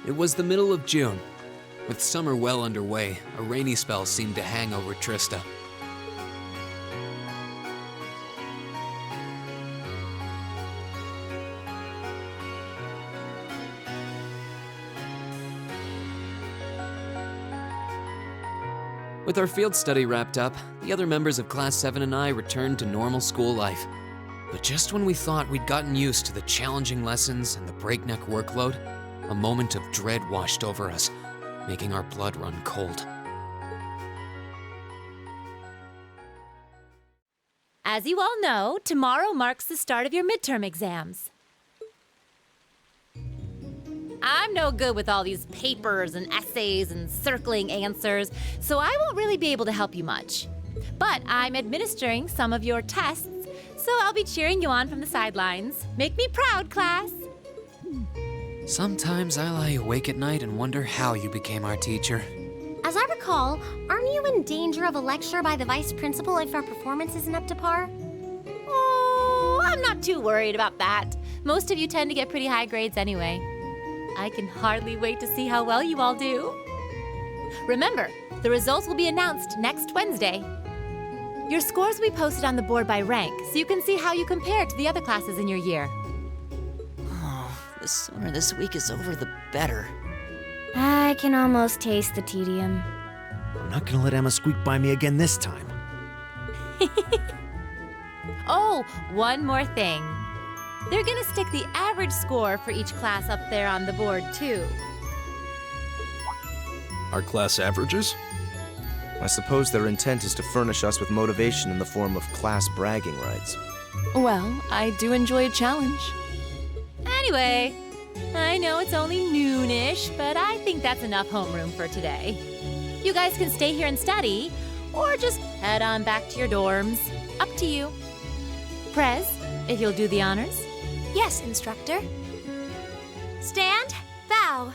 It was the middle of June. With summer well underway, a rainy spell seemed to hang over Trista. With our field study wrapped up, the other members of Class 7 and I returned to normal school life. But just when we thought we'd gotten used to the challenging lessons and the breakneck workload, a moment of dread washed over us, making our blood run cold. As you all know, tomorrow marks the start of your midterm exams. I'm no good with all these papers and essays and circling answers, so I won't really be able to help you much. But I'm administering some of your tests, so I'll be cheering you on from the sidelines. Make me proud, class! Sometimes I lie awake at night and wonder how you became our teacher. As I recall, aren't you in danger of a lecture by the vice principal if our performance isn't up to par? Oh, I'm not too worried about that. Most of you tend to get pretty high grades anyway. I can hardly wait to see how well you all do. Remember, the results will be announced next Wednesday. Your scores will be posted on the board by rank, so you can see how you compare to the other classes in your year. Oh, the sooner this week is over, the better. I can almost taste the tedium. I'm not gonna let Emma squeak by me again this time. Oh, one more thing. They're gonna stick the average score for each class up there on the board, too. Our class averages? I suppose their intent is to furnish us with motivation in the form of class bragging rights. Well, I do enjoy a challenge. Anyway, I know it's only noonish, but I think that's enough homeroom for today. You guys can stay here and study, or just head on back to your dorms. Up to you. Prez, if you'll do the honors. Yes, instructor. Stand, bow.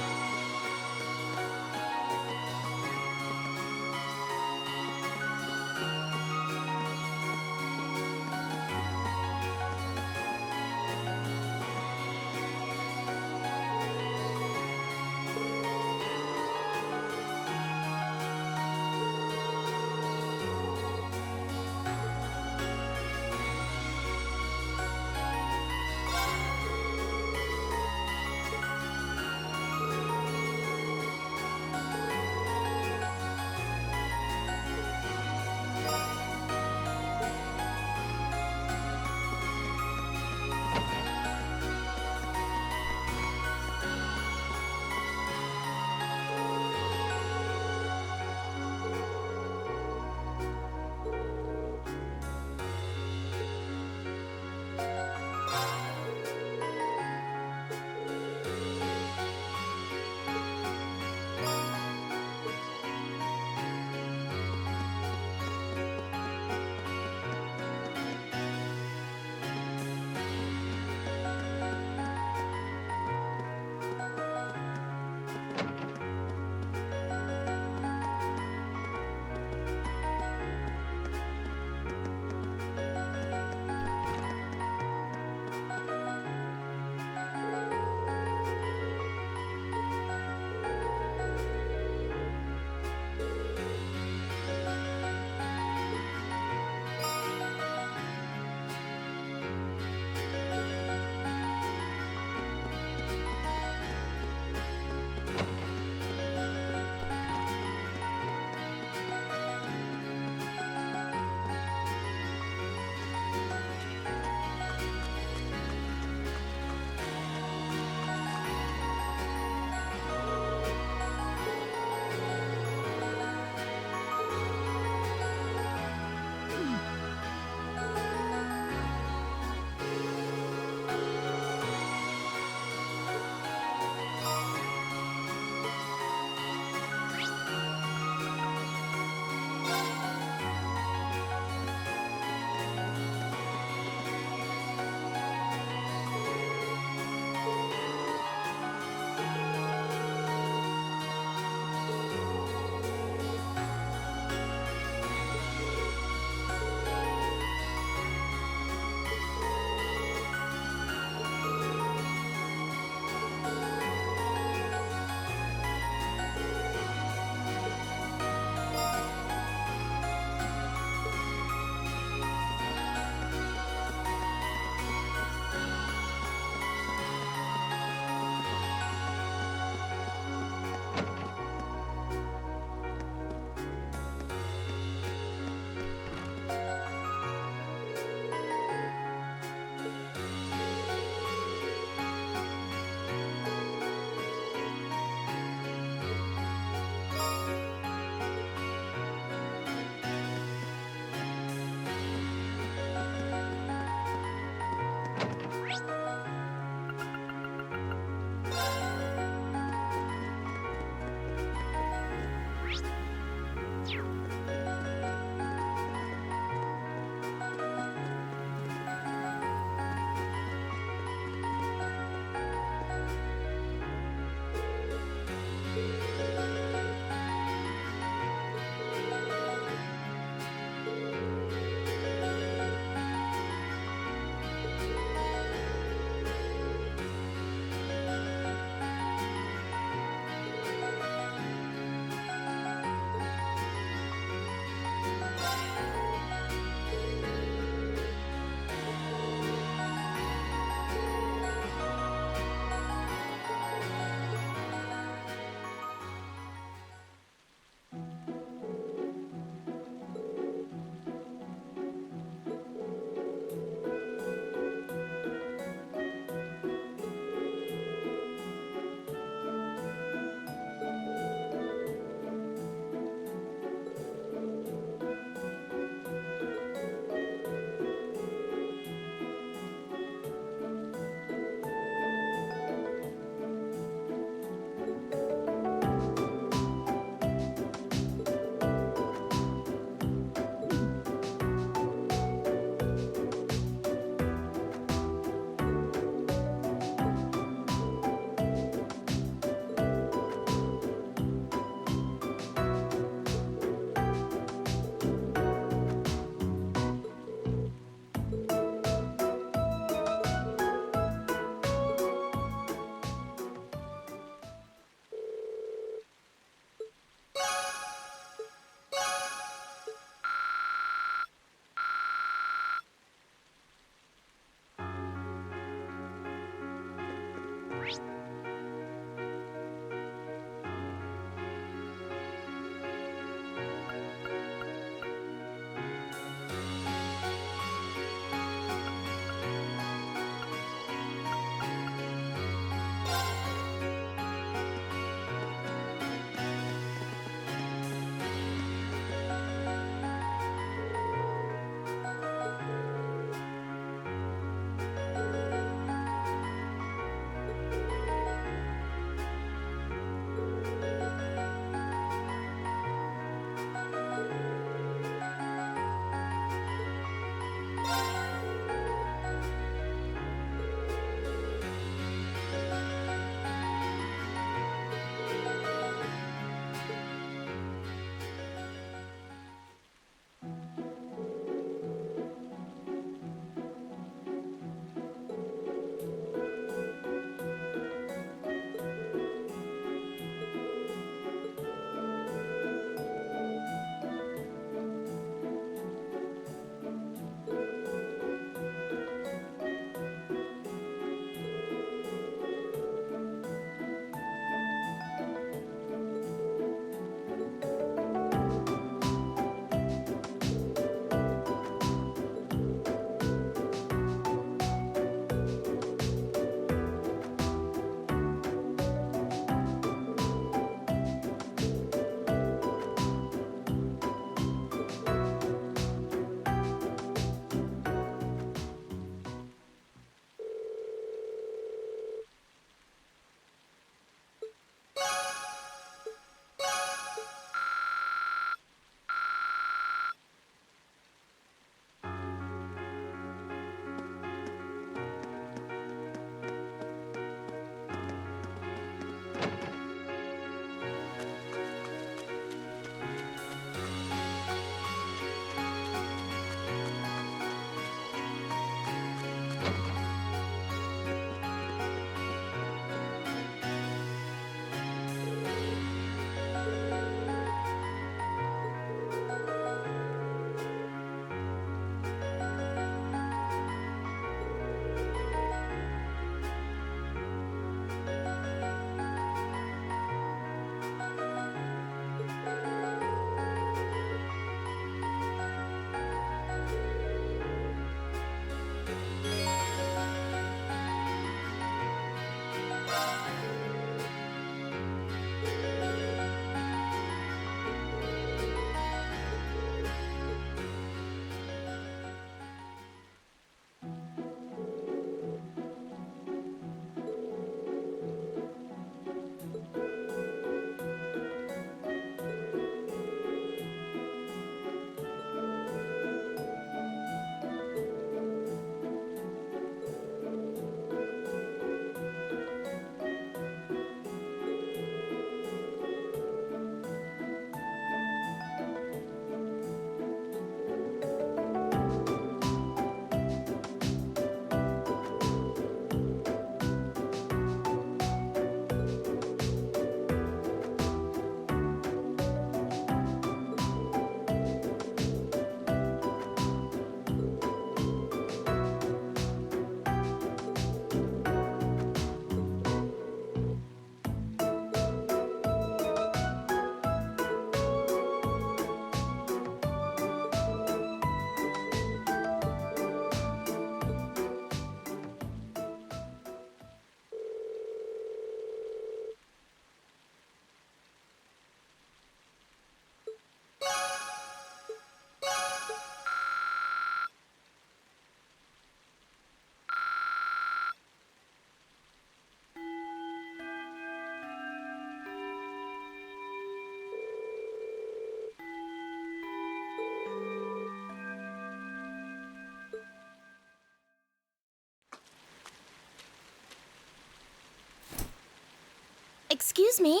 Excuse me?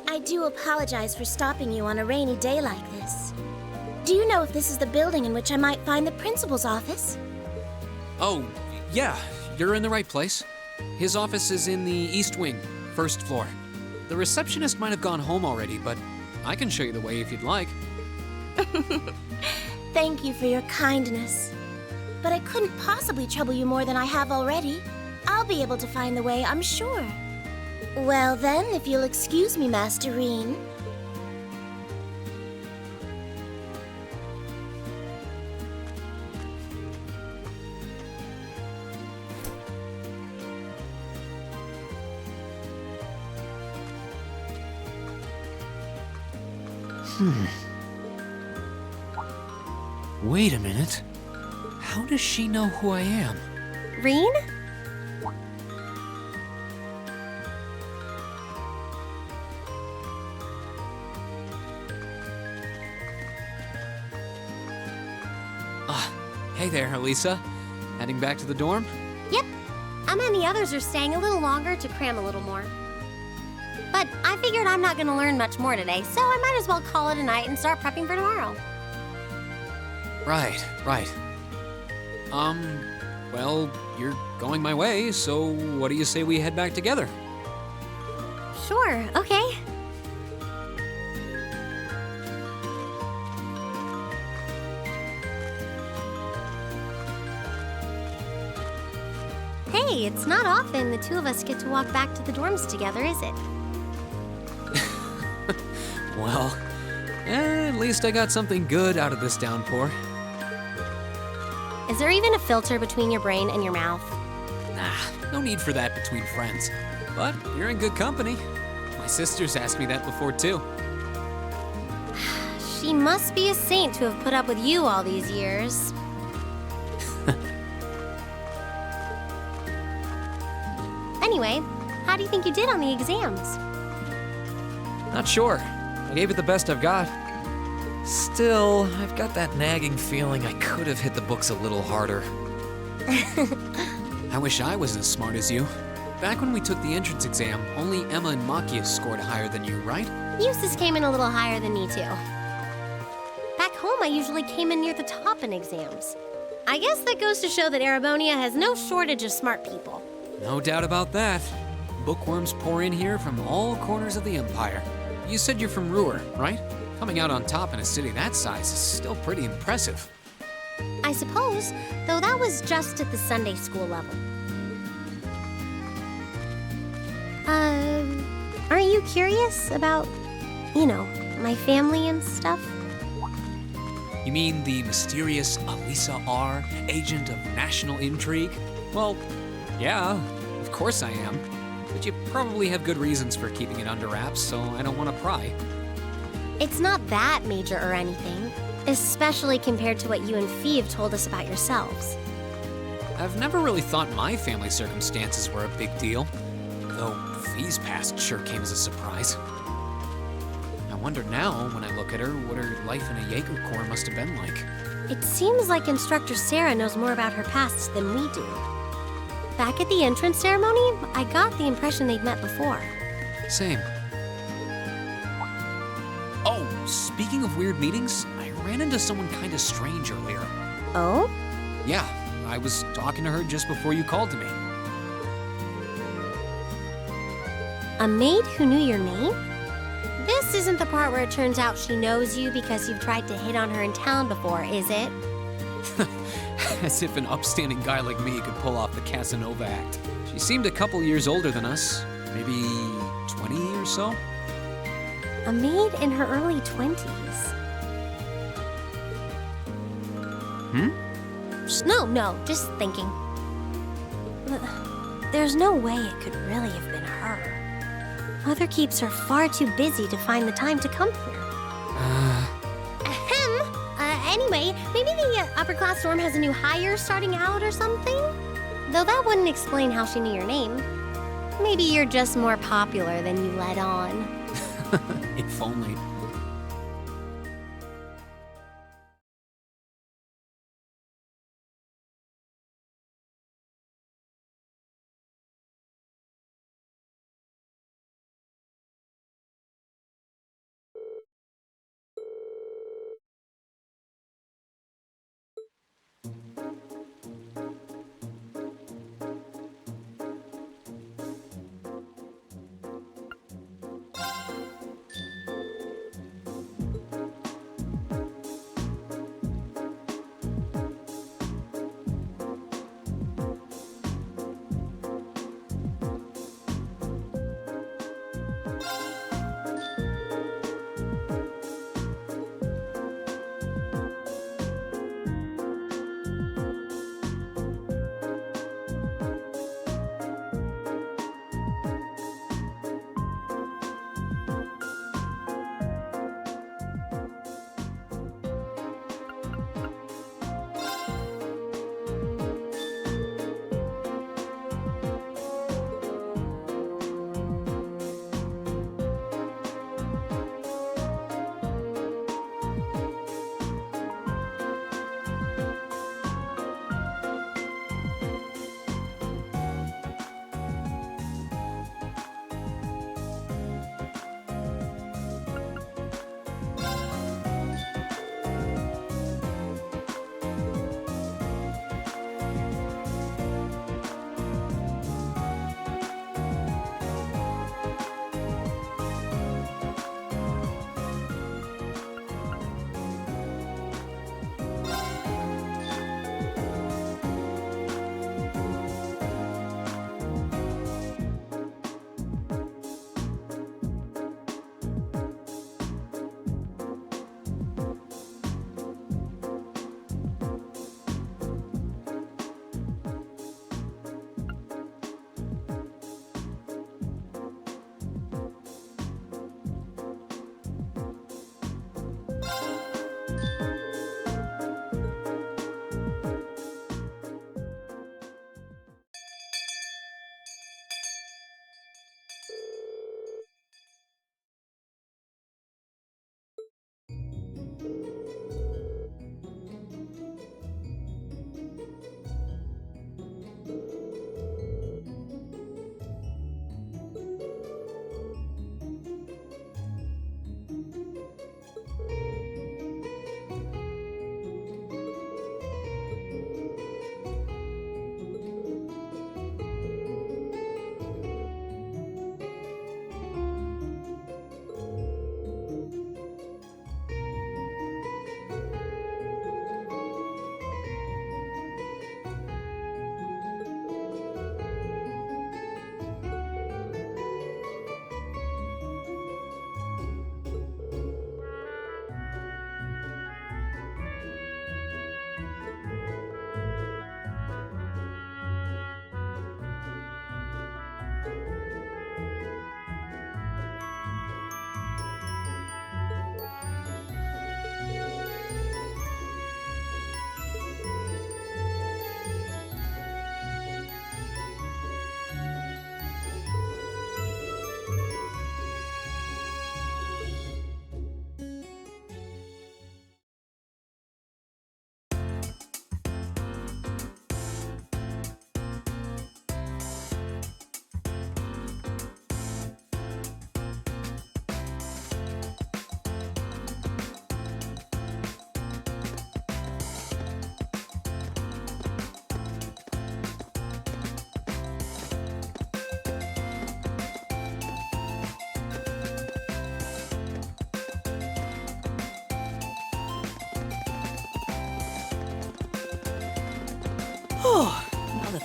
I do apologize for stopping you on a rainy day like this. Do you know if this is the building in which I might find the principal's office? Oh, yeah, you're in the right place. His office is in the East Wing, first floor. The receptionist might have gone home already, but I can show you the way if you'd like. Thank you for your kindness. But I couldn't possibly trouble you more than I have already. I'll be able to find the way, I'm sure. Well then, if you'll excuse me, Master Reen. Wait a minute. How does she know who I am? Reen? Hey there, Elisa. Heading back to the dorm? Yep. Emma and the others are staying a little longer to cram a little more. But I figured I'm not gonna learn much more today, so I might as well call it a night and start prepping for tomorrow. Right. Well, you're going my way, so what do you say we head back together? Sure, okay. Hey, it's not often the two of us get to walk back to the dorms together, is it? Well, at least I got something good out of this downpour. Is there even a filter between your brain and your mouth? Nah, no need for that between friends. But you're in good company. My sister's asked me that before, too. She must be a saint to have put up with you all these years. Anyway, how do you think you did on the exams? Not sure. I gave it the best I've got. Still, I've got that nagging feeling I could have hit the books a little harder. I wish I was as smart as you. Back when we took the entrance exam, only Emma and Makia scored higher than you, right? Eustace came in a little higher than me, too. Back home, I usually came in near the top in exams. I guess that goes to show that Arabonia has no shortage of smart people. No doubt about that. Bookworms pour in here from all corners of the Empire. You said you're from Ruhr, right? Coming out on top in a city that size is still pretty impressive. I suppose, though that was just at the Sunday school level. Aren't you curious about, my family and stuff? You mean the mysterious Elisa R., agent of national intrigue? Well, yeah, of course I am. But you probably have good reasons for keeping it under wraps, so I don't want to pry. It's not that major or anything, especially compared to what you and Fee have told us about yourselves. I've never really thought my family circumstances were a big deal, though Fee's past sure came as a surprise. I wonder now, when I look at her, what her life in a Jaeger Corps must have been like. It seems like Instructor Sarah knows more about her past than we do. Back at the entrance ceremony, I got the impression they'd met before. Same. Oh, speaking of weird meetings, I ran into someone kind of strange earlier. Oh? Yeah, I was talking to her just before you called to me. A maid who knew your name? This isn't the part where it turns out she knows you because you've tried to hit on her in town before, is it? As if an upstanding guy like me could pull off the Casanova act. She seemed a couple years older than us, maybe 20 or so. A maid in her early 20s. No, just thinking. There's no way it could really have been her. Mother keeps her far too busy to find the time to come here. Anyway, maybe the upper class dorm has a new hire starting out or something? Though that wouldn't explain how she knew your name. Maybe you're just more popular than you let on. If only.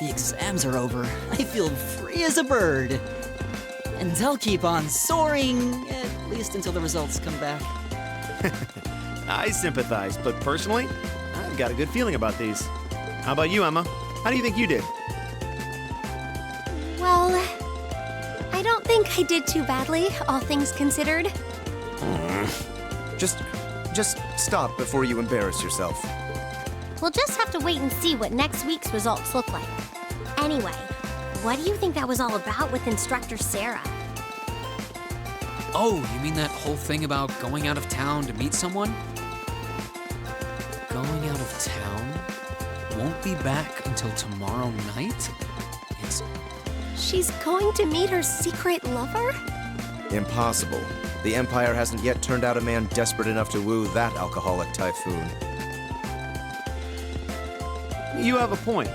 the exams are over, I feel free as a bird. And I'll keep on soaring, at least until the results come back. I sympathize, but personally, I've got a good feeling about these. How about you, Emma? How do you think you did? Well, I don't think I did too badly, all things considered. Just stop before you embarrass yourself. We'll just have to wait and see what next week's results look like. Anyway, what do you think that was all about with Instructor Sarah? Oh, you mean that whole thing about going out of town to meet someone? Going out of town? Won't be back until tomorrow night? She's going to meet her secret lover? Impossible. The Empire hasn't yet turned out a man desperate enough to woo that alcoholic typhoon. You have a point.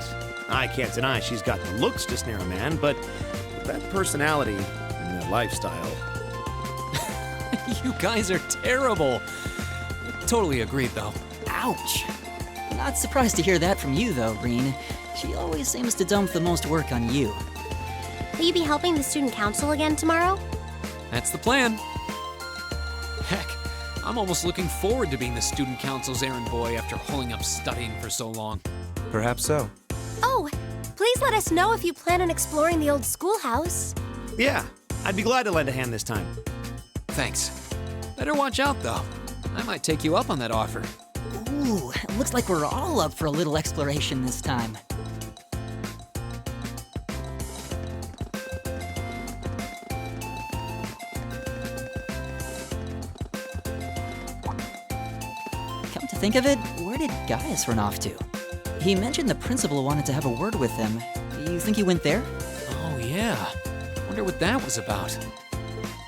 I can't deny she's got the looks to snare a man, but with that personality and that lifestyle... You guys are terrible. Totally agreed, though. Ouch. Not surprised to hear that from you, though, Reen. She always seems to dump the most work on you. Will you be helping the student council again tomorrow? That's the plan. Heck, I'm almost looking forward to being the student council's errand boy after holding up studying for so long. Perhaps so. Oh, please let us know if you plan on exploring the old schoolhouse. Yeah, I'd be glad to lend a hand this time. Thanks. Better watch out, though. I might take you up on that offer. Ooh, it looks like we're all up for a little exploration this time. Come to think of it, where did Gaius run off to? He mentioned the principal wanted to have a word with him. You think he went there? Oh, yeah. Wonder what that was about.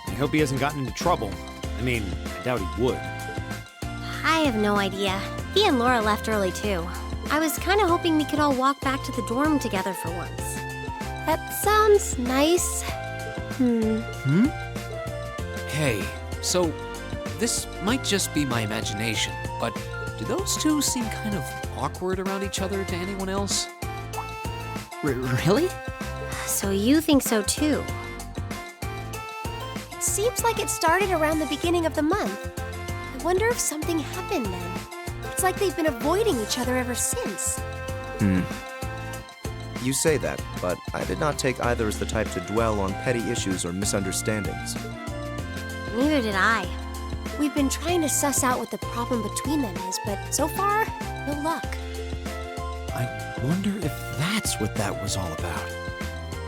I hope he hasn't gotten into trouble. I mean, I doubt he would. I have no idea. He and Laura left early too. I was kind of hoping we could all walk back to the dorm together for once. That sounds nice. Hey, so this might just be my imagination, but do those two seem kind of awkward around each other to anyone else? Really? So you think so too? It seems like it started around the beginning of the month. I wonder if something happened then. It's like they've been avoiding each other ever since. You say that, but I did not take either as the type to dwell on petty issues or misunderstandings. Neither did I. We've been trying to suss out what the problem between them is, but so far, no luck. I wonder if that's what that was all about.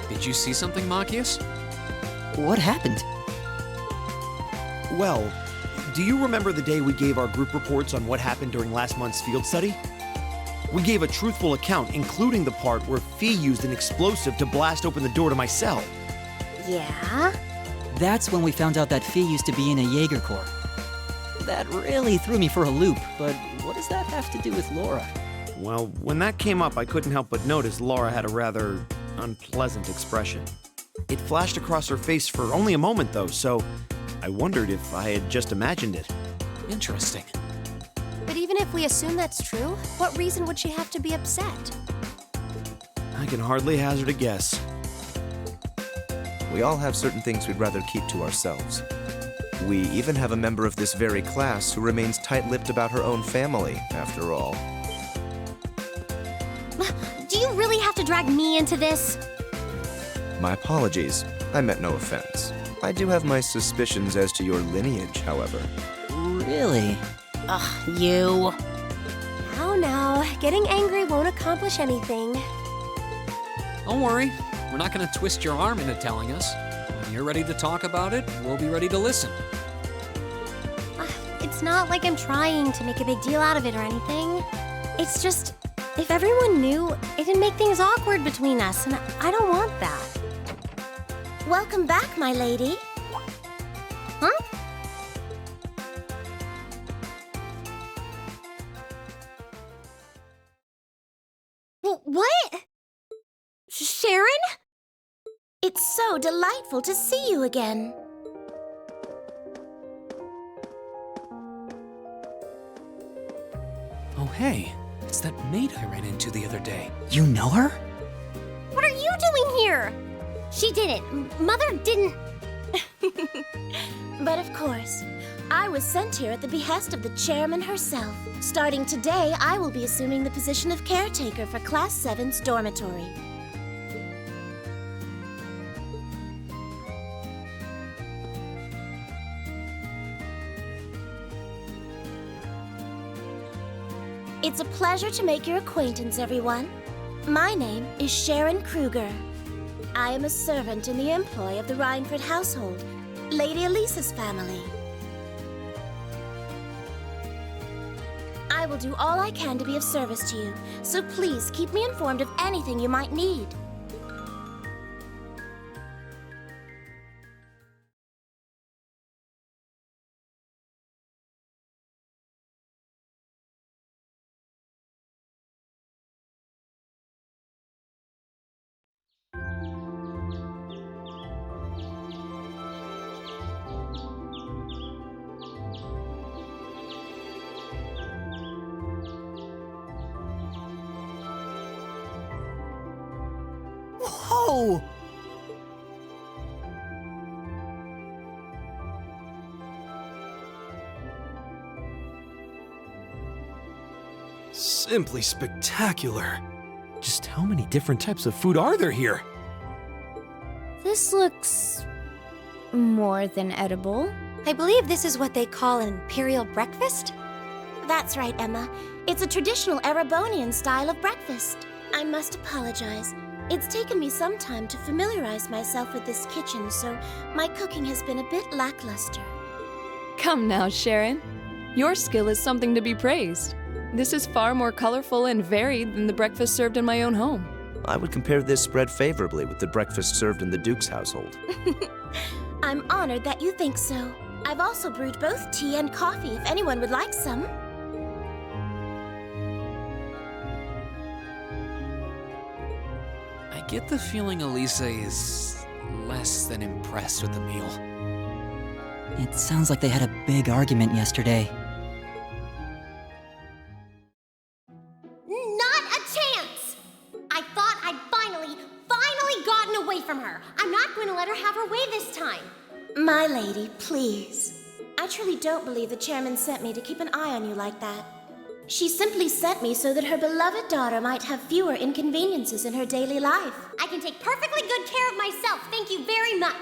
Did you see something, Machias? What happened? Well, do you remember the day we gave our group reports on what happened during last month's field study? We gave a truthful account, including the part where Fee used an explosive to blast open the door to my cell. Yeah? That's when we found out that Fee used to be in a Jaeger Corps. That really threw me for a loop, but what does that have to do with Laura? Well, when that came up, I couldn't help but notice Laura had a rather unpleasant expression. It flashed across her face for only a moment, though, so I wondered if I had just imagined it. Interesting. But even if we assume that's true, what reason would she have to be upset? I can hardly hazard a guess. We all have certain things we'd rather keep to ourselves. We even have a member of this very class who remains tight-lipped about her own family, after all. Do you really have to drag me into this? My apologies. I meant no offense. I do have my suspicions as to your lineage, however. Really? Ugh, you. Now, getting angry won't accomplish anything. Don't worry. We're not going to twist your arm into telling us. When you're ready to talk about it, we'll be ready to listen. It's not like I'm trying to make a big deal out of it or anything. It's just, if everyone knew, it'd make things awkward between us, and I don't want that. Welcome back, my lady. Huh? What? Sharon? It's so delightful to see you again. Oh, hey. It's that maid I ran into the other day. You know her? here. She didn't. Mother didn't. But of course, I was sent here at the behest of the chairman herself. Starting today, I will be assuming the position of caretaker for Class 7's dormitory. It's a pleasure to make your acquaintance, everyone. My name is Sharon Kruger. I am a servant in the employ of the Rhineford household, Lady Elisa's family. I will do all I can to be of service to you, so please keep me informed of anything you might need. Whoa! Simply spectacular. Just how many different types of food are there here? This looks more than edible. I believe this is what they call an imperial breakfast. That's right, Emma. It's a traditional Erebonian style of breakfast. I must apologize. It's taken me some time to familiarize myself with this kitchen, so my cooking has been a bit lackluster. Come now, Sharon. Your skill is something to be praised. This is far more colorful and varied than the breakfast served in my own home. I would compare this spread favorably with the breakfast served in the Duke's household. I'm honored that you think so. I've also brewed both tea and coffee if anyone would like some. I get the feeling Elisa is less than impressed with the meal. It sounds like they had a big argument yesterday. Not a chance! I thought I'd finally gotten away from her. I'm not going to let her have her way this time. My lady, please. I truly don't believe the chairman sent me to keep an eye on you like that. She simply sent me so that her beloved daughter might have fewer inconveniences in her daily life. I can take perfectly good care of myself, thank you very much.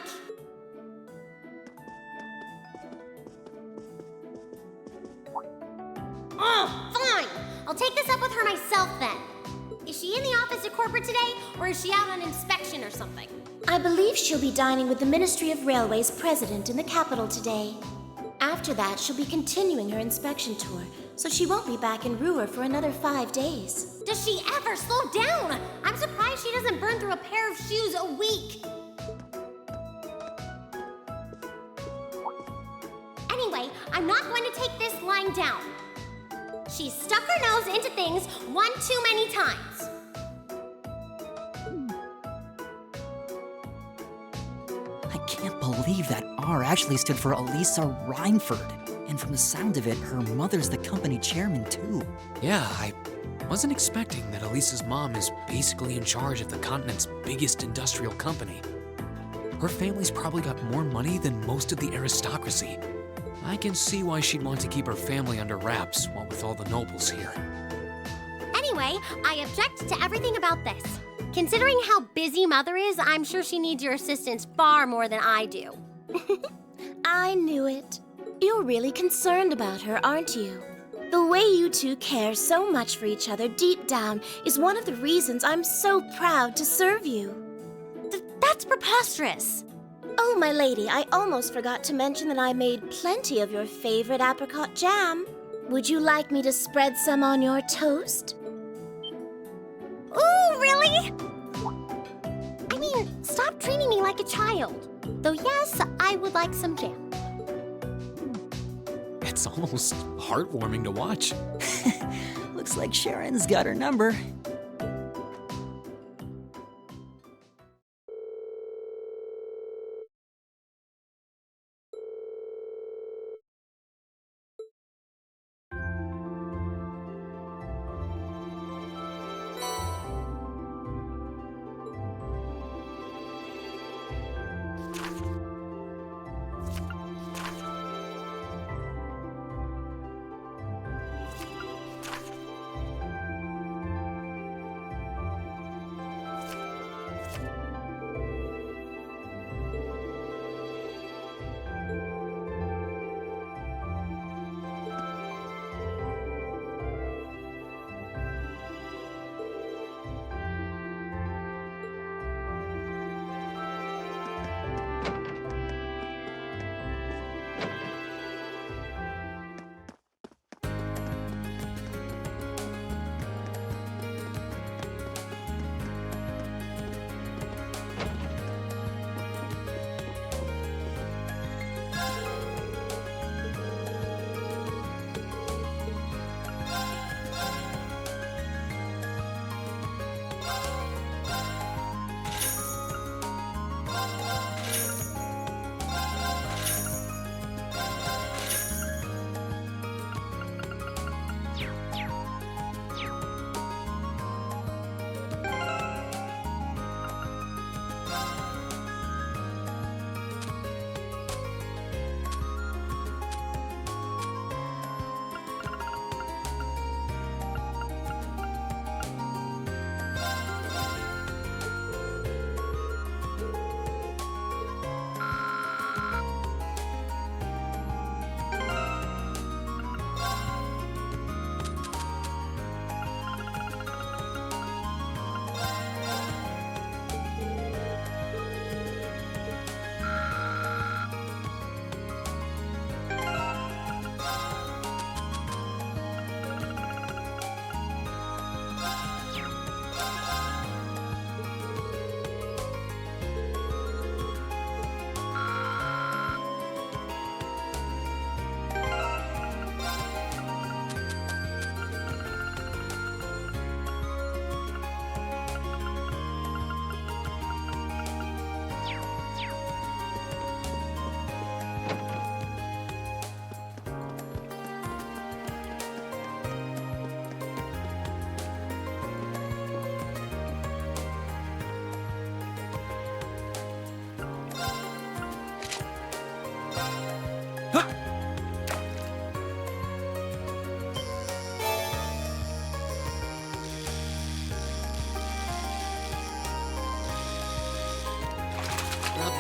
Oh, fine! I'll take this up with her myself then. Is she in the office at corporate today, or is she out on inspection or something? I believe she'll be dining with the Ministry of Railways president in the capital today. After that, she'll be continuing her inspection tour, so she won't be back in Ruhr for another 5 days. Does she ever slow down? I'm surprised she doesn't burn through a pair of shoes a week. Anyway, I'm not going to take this lying down. She's stuck her nose into things one too many times. I can't believe that R actually stood for Elisa Rhineford. And from the sound of it, her mother's the company chairman, too. Yeah, I wasn't expecting that Elisa's mom is basically in charge of the continent's biggest industrial company. Her family's probably got more money than most of the aristocracy. I can see why she'd want to keep her family under wraps, what with all the nobles here. Anyway, I object to everything about this. Considering how busy Mother is, I'm sure she needs your assistance far more than I do. I knew it. You're really concerned about her, aren't you? The way you two care so much for each other deep down is one of the reasons I'm so proud to serve you. That's preposterous. Oh, my lady, I almost forgot to mention that I made plenty of your favorite apricot jam. Would you like me to spread some on your toast? Ooh, really? I mean, stop treating me like a child. Though yes, I would like some jam. It's almost heartwarming to watch. Looks like Sharon's got her number.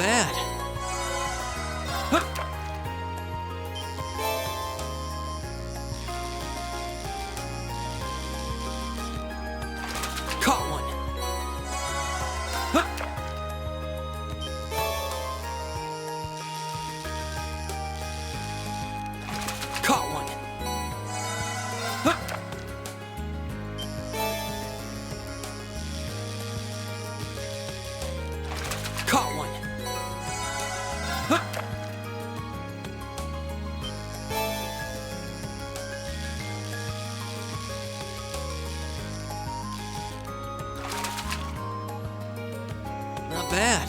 bad. Huh. Caught one. Huh. Caught one. Huh. Caught one. Huh. Not bad.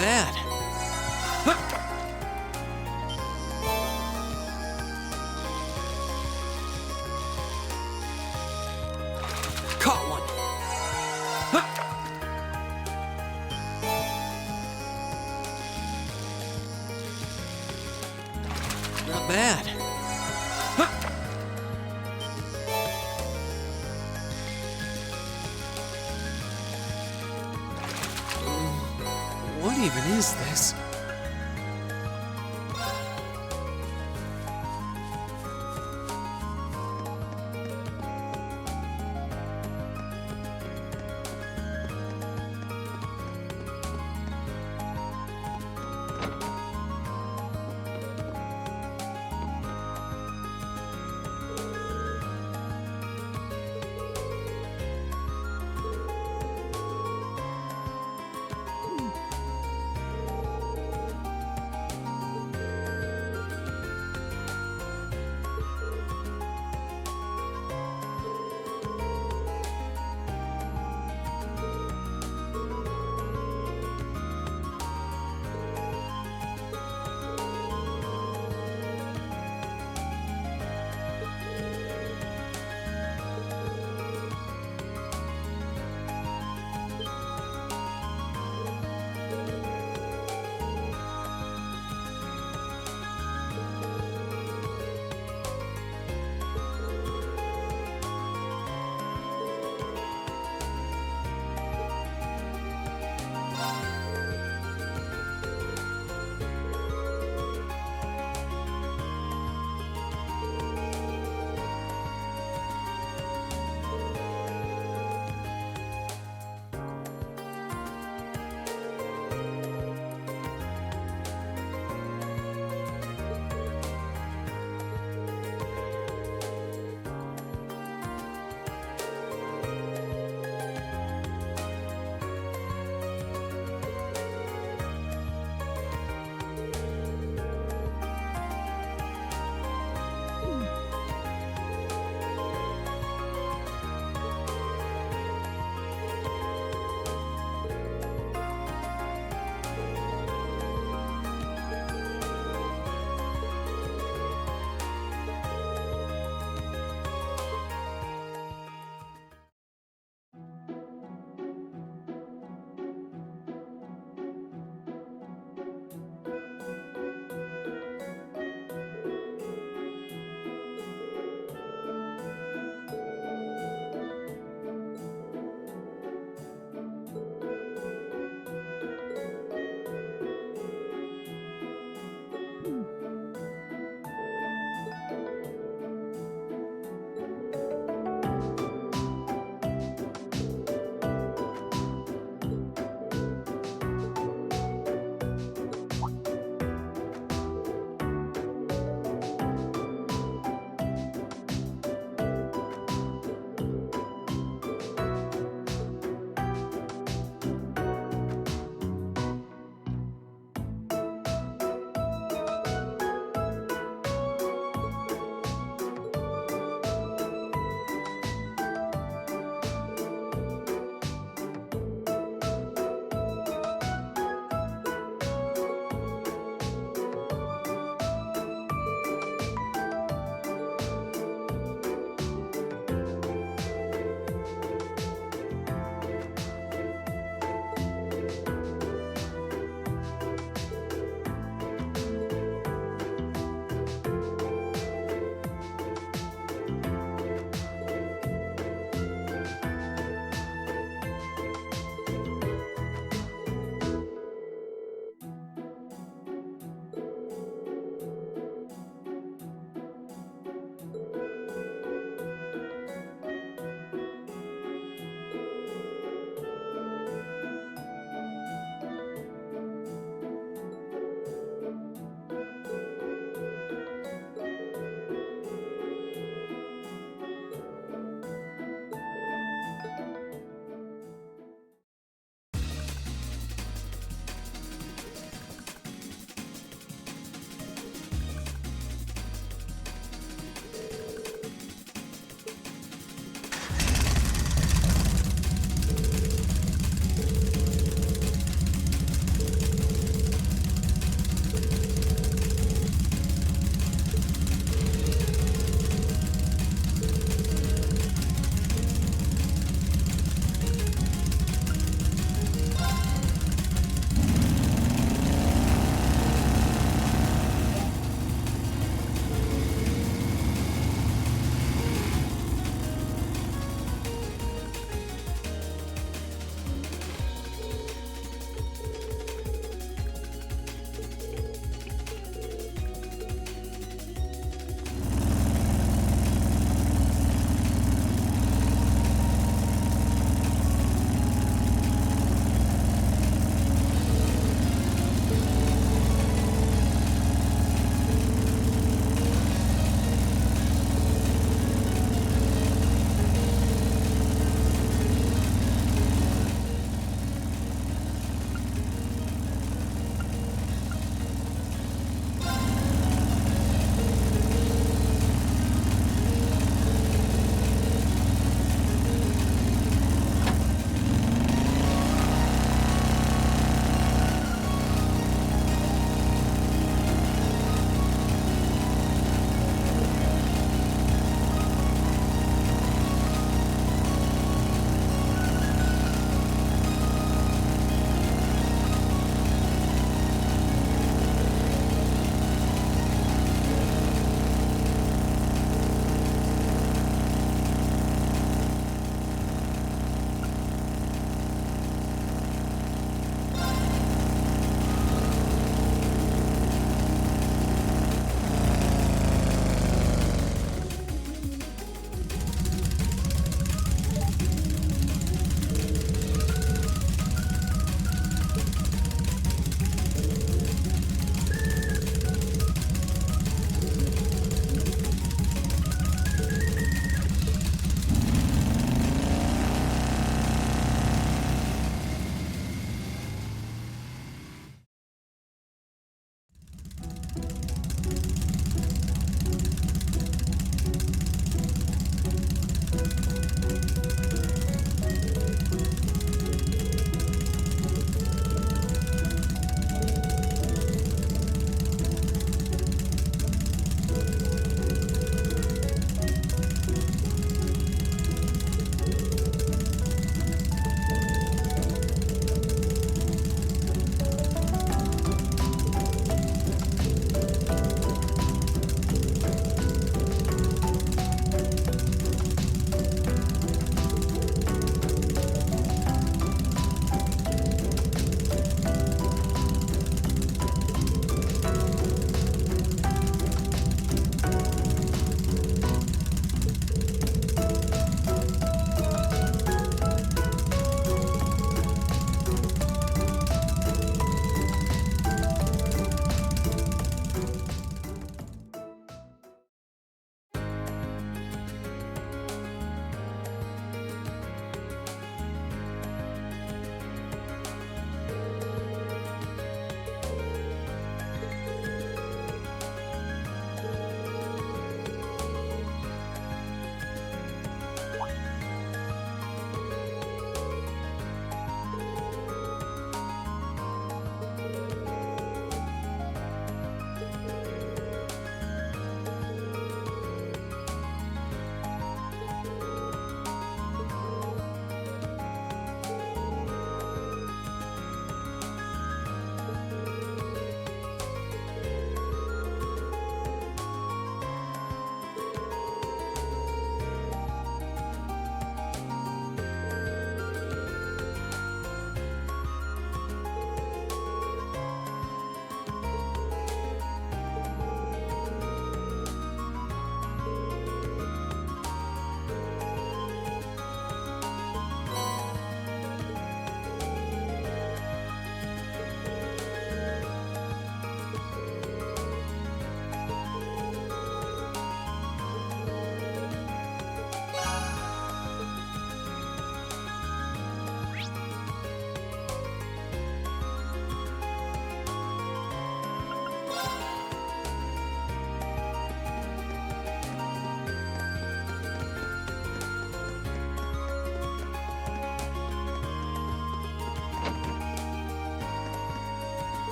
bad. Caught one. Not bad. What even is this?